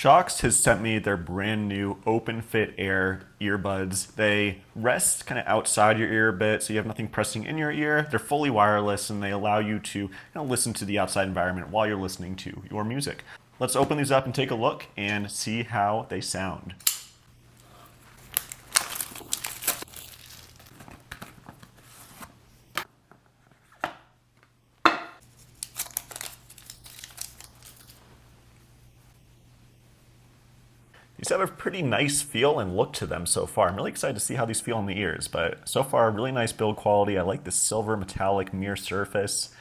Shokz has sent me their brand new OpenFit Air earbuds. They rest kind of outside your ear a bit, so you have nothing pressing in your ear. They're fully wireless, and they allow you to listen to the outside environment while you're listening to your music. Let's open these up and take a look and see how they sound. These have a pretty nice feel and look to them so far. I'm really excited to see how these feel in the ears, but so far, really nice build quality. I like the silver metallic mirror surface.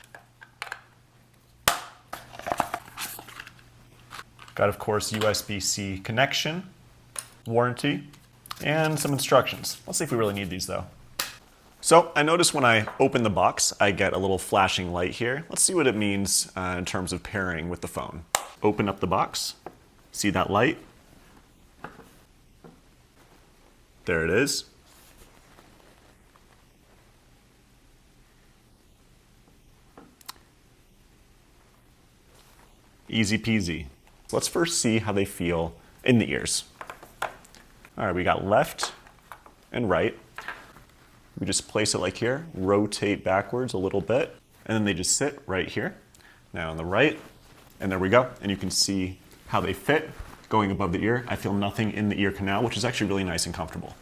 Got, of course, USB-C connection, warranty, and some instructions. Let's see if we really need these, though. So I notice when I open the box, I get a little flashing light here. Let's see what it means in terms of pairing with the phone. Open up the box, see that light? There it is. Easy peasy. Let's first see how they feel in the ears. All right, we got left and right. We just place it like here, rotate backwards a little bit, and then they just sit right here. Now on the right, and there we go. And you can see how they fit going above the ear. I feel nothing in the ear canal, which is actually really nice and comfortable.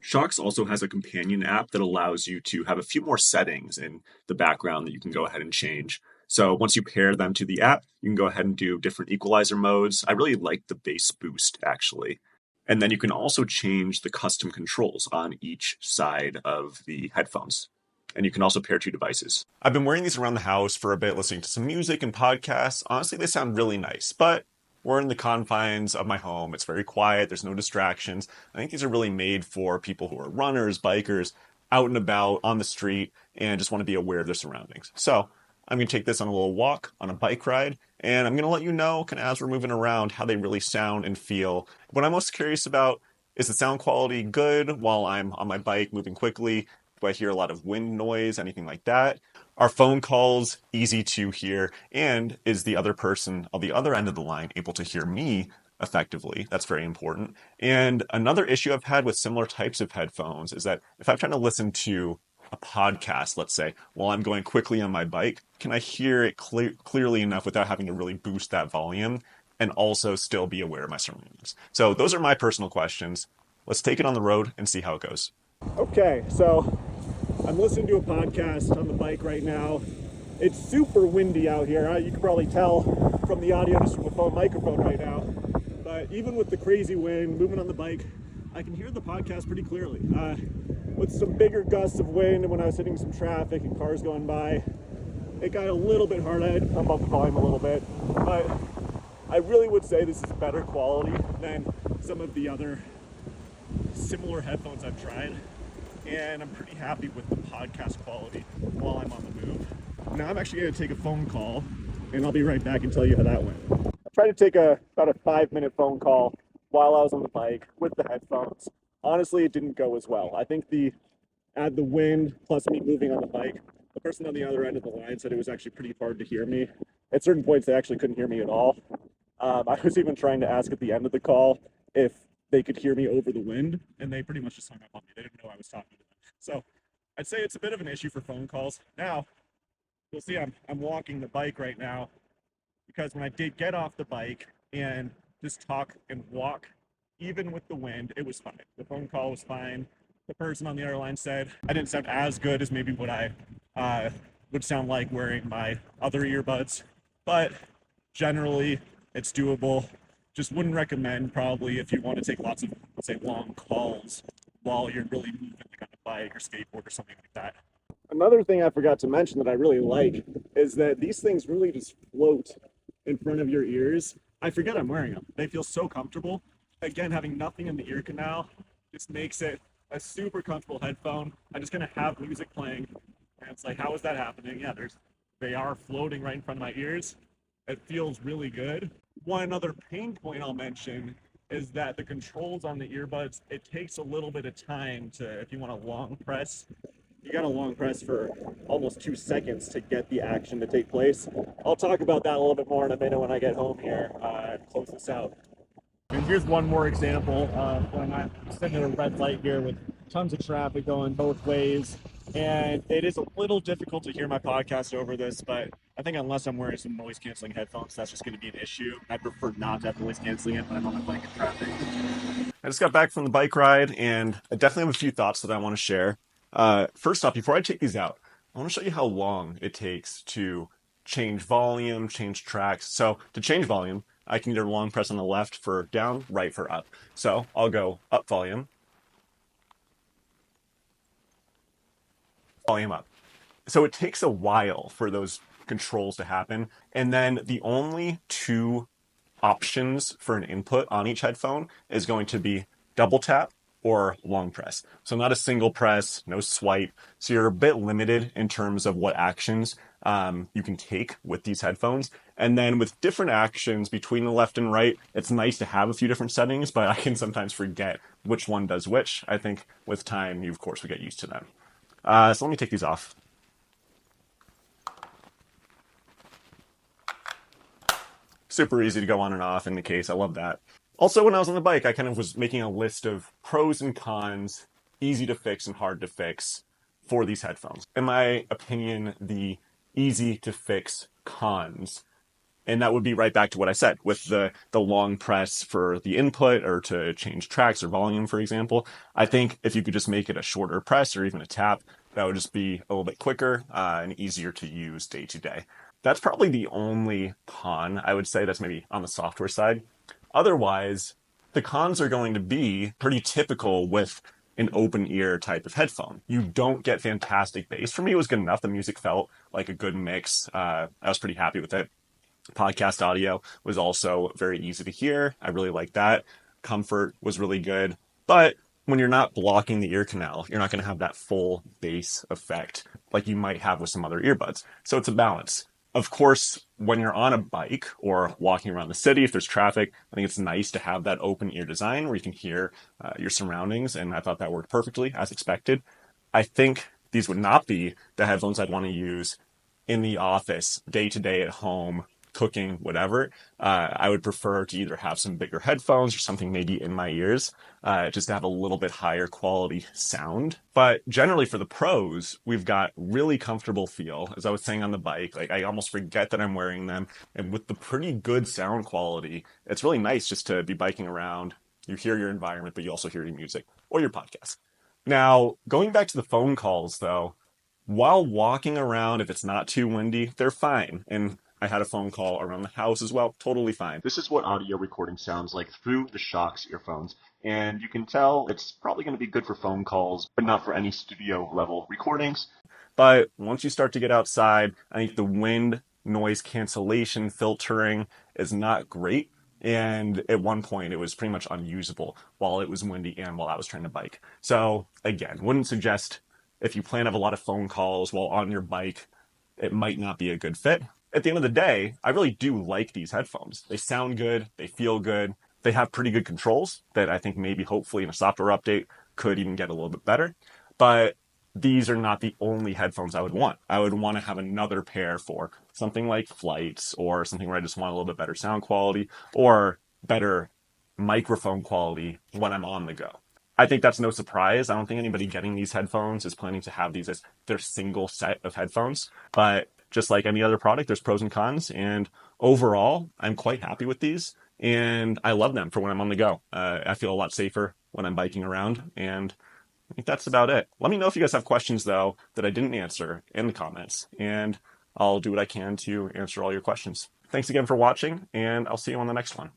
Shokz also has a companion app that allows you to have a few more settings in the background that you can go ahead and change. So once you pair them to the app, you can go ahead and do different equalizer modes. I really like the bass boost, actually. And then you can also change the custom controls on each side of the headphones. And you can also pair two devices. I've been wearing these around the house for a bit, listening to some music and podcasts. Honestly, they sound really nice, but we're in the confines of my home. It's very quiet. There's no distractions. I think these are really made for people who are runners, bikers, out and about on the street, and just want to be aware of their surroundings. So I'm going to take this on a little walk, on a bike ride, and I'm going to let you know, kind of as we're moving around, how they really sound and feel. What I'm most curious about is the sound quality good while I'm on my bike moving quickly? Do I hear a lot of wind noise, anything like that? Are phone calls easy to hear? And is the other person on the other end of the line able to hear me effectively? That's very important. And another issue I've had with similar types of headphones is that if I'm trying to listen to a podcast, let's say, while I'm going quickly on my bike, can I hear it clearly enough without having to really boost that volume and also still be aware of my surroundings? So those are my personal questions. Let's take it on the road and see how it goes. Okay, so I'm listening to a podcast on the bike right now. It's super windy out here. You can probably tell from the audio just from the phone microphone right now. But even with the crazy wind, moving on the bike, I can hear the podcast pretty clearly. With some bigger gusts of wind and when I was hitting some traffic and cars going by, it got a little bit hard. I had to pump up the volume a little bit. But I really would say this is better quality than some of the other similar headphones I've tried. And I'm pretty happy with the podcast quality while I'm on the move. Now I'm actually going to take a phone call, and I'll be right back and tell you how that went. I tried to take about a 5-minute phone call while I was on the bike with the headphones. Honestly, it didn't go as well. I think the wind plus me moving on the bike, the person on the other end of the line said it was actually pretty hard to hear me. At certain points, they actually couldn't hear me at all. I was even trying to ask at the end of the call if they could hear me over the wind, and they pretty much just hung up on me. They didn't know I was talking to them. So I'd say it's a bit of an issue for phone calls. Now, you'll see I'm walking the bike right now, because when I did get off the bike and just talk and walk, even with the wind, it was fine. The phone call was fine. The person on the other line said I didn't sound as good as maybe what I would sound like wearing my other earbuds, but generally it's doable. Just wouldn't recommend probably if you want to take lots of, let's say, long calls while you're really moving like on a bike or skateboard or something like that. Another thing I forgot to mention that I really like is that these things really just float in front of your ears. I forget I'm wearing them. They feel so comfortable. Again, having nothing in the ear canal just makes it a super comfortable headphone. I just kind of have music playing, and it's like, how is that happening? Yeah, they are floating right in front of my ears. It feels really good. One other pain point I'll mention is that the controls on the earbuds, it takes a little bit of time to, if you want to long press, you got to long press for almost 2 seconds to get the action to take place. I'll talk about that a little bit more in a minute when I get home here and close this out. And here's one more example when I'm sitting at a red light here with tons of traffic going both ways. And it is a little difficult to hear my podcast over this, but I think unless I'm wearing some noise canceling headphones, that's just going to be an issue. I prefer not to have noise canceling it when I'm on my bike in traffic. I just got back from the bike ride, and I definitely have a few thoughts that I want to share. First off, before I take these out, I want to show you how long it takes to change volume, change tracks. So to change volume, I can either long press on the left for down, right for up. So I'll go up volume, volume up. So it takes a while for those controls to happen. And then the only two options for an input on each headphone is going to be double tap or long press. So not a single press, no swipe. So you're a bit limited in terms of what actions you can take with these headphones. And then with different actions between the left and right, it's nice to have a few different settings, but I can sometimes forget which one does which. I think with time, you of course would get used to them. So let me take these off. Super easy to go on and off in the case. I love that. Also, when I was on the bike, I kind of was making a list of pros and cons, easy to fix and hard to fix for these headphones. In my opinion, the easy to fix cons, and that would be right back to what I said with the long press for the input or to change tracks or volume, for example. I think if you could just make it a shorter press or even a tap, that would just be a little bit quicker and easier to use day to day. That's probably the only con I would say that's maybe on the software side. Otherwise, the cons are going to be pretty typical with an open ear type of headphone. You don't get fantastic bass. For me, it was good enough. The music felt like a good mix. I was pretty happy with it. Podcast audio was also very easy to hear. I really liked that. Comfort was really good. But when you're not blocking the ear canal, you're not going to have that full bass effect like you might have with some other earbuds. So it's a balance. Of course, when you're on a bike or walking around the city, if there's traffic, I think it's nice to have that open ear design where you can hear your surroundings. And I thought that worked perfectly as expected. I think these would not be the headphones I'd want to use in the office, day to day at home, cooking, whatever. I would prefer to either have some bigger headphones or something maybe in my ears, just to have a little bit higher quality sound. But generally for the pros, we've got really comfortable feel. As I was saying on the bike, like I almost forget that I'm wearing them. And with the pretty good sound quality, it's really nice just to be biking around. You hear your environment, but you also hear your music or your podcast. Now, going back to the phone calls though, while walking around, if it's not too windy, they're fine. And I had a phone call around the house as well, totally fine. This is what audio recording sounds like through the Shokz earphones. And you can tell it's probably going to be good for phone calls, but not for any studio level recordings. But once you start to get outside, I think the wind noise cancellation filtering is not great. And at one point, it was pretty much unusable while it was windy and while I was trying to bike. So again, wouldn't suggest if you plan to have a lot of phone calls while on your bike, it might not be a good fit. At the end of the day, I really do like these headphones. They sound good, they feel good, they have pretty good controls that I think maybe hopefully in a software update could even get a little bit better. But these are not the only headphones I would want. I would want to have another pair for something like flights or something where I just want a little bit better sound quality or better microphone quality when I'm on the go. I think that's no surprise. I don't think anybody getting these headphones is planning to have these as their single set of headphones. But just like any other product, there's pros and cons. And overall, I'm quite happy with these. And I love them for when I'm on the go. I feel a lot safer when I'm biking around. And I think that's about it. Let me know if you guys have questions, though, that I didn't answer in the comments. And I'll do what I can to answer all your questions. Thanks again for watching, and I'll see you on the next one.